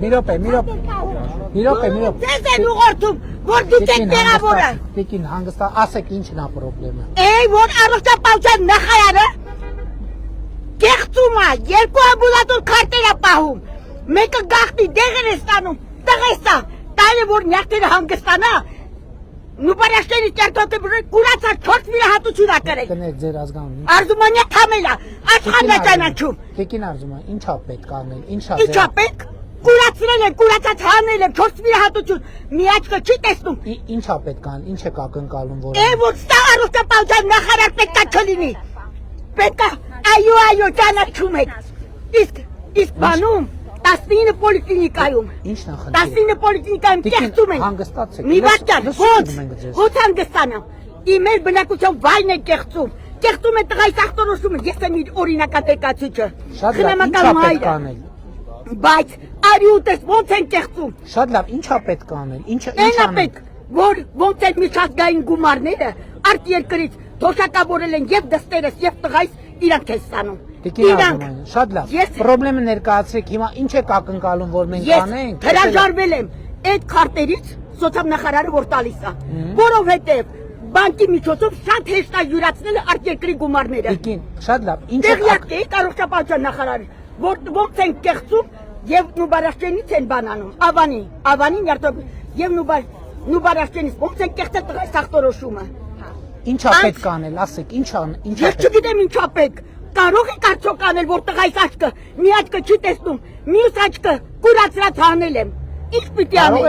Մի րոպե։ Ձեզ են ուղղորդում, որ դուք եք տեղավորը։ Տիկին հանգստա, ասեք ինչն է խնդրումը։ Որ առողջապահության նախարարը կեղծում է, երկու ամբուլատոր քարտեր է պահում։ Մեկը գաղտնի դեղեր է ստանում, տղեսա, տայը որ նյարդերը հանգստանա, նուպարաշտերի ճարտոտ է բրոյ, կուրացար 4 վիրահատություն է կրել։ Կներ ձեր ազգանուն։ Արզումանյա թամելա, աշխարհն է ճանաչում։ Տիկին Արզուման, ինչա պետք անել, Ինչա պետք։ Կուրացրել են, կուրացած հանել են, 4 վիրահատություն, մի աչքը չի տեսնում։ Ինչա պետք անել, ինչ եք ակնկալում, որ որ սա առողջապահության նախարար պետքա չլինի։ Պետքա, այո, ճանաչում եք։ Իսկ բանում 19 պոլիկլինիկայում։ Ինչն է խնդիրը։ 19 պոլիկլինիկայում կեղծում են։ Հանգստացեք։ Մի վարդան, ո՞նց հանգստանամ։ Իմ բնակության վայրն է կեղծում։ Կեղծում է տղայի սախտորոշումը, ես եմ իր օրինակատեկացուցիչը։ Շատ լավ, ինչա պետք անել։ Բայց արի ուտես ո՞նց են կեղծում։ Շատ լավ, ինչա պետք անել, ինչա պետք, որ ոնց են միջազգային գումարները արտ երկրից թոշակավորել են եւ դստերս եւ տղայս իրանք են ստանում։ Տիկին շատ լավ։ Պրոբլեմը ներկայացրեք, հիմա ինչ եք ակնկալում, որ մենք անենք։ Ես հրաժարվել եմ այդ քարտերից, սոցիալ-նախարարը որ տալիս է, որովհետեւ բանկի միջոցով շատ հեշտ է յուրացնել արտ երկրի գումարները։ Տիկին, շատ լավ, ինչ տեղյակ եք առողջապահության նախարարը, որ ոնց են կեղծում եւ նուբարաշտենից են բանանում, ավանին եւ նուբարաշտենից ոնց են կեղծել տղայի սախտորոշումը։ Ինչա պետք անել, ասեք, ինչա Ես չգիտեմ ինչա պետք։ Կարող եք արդյոք անել, որ տղայիս աչքը, մի աչքը չի տեսնում, մյուս աչքը կուրացրած հանել եմ։ Ինչ պիտի անենք։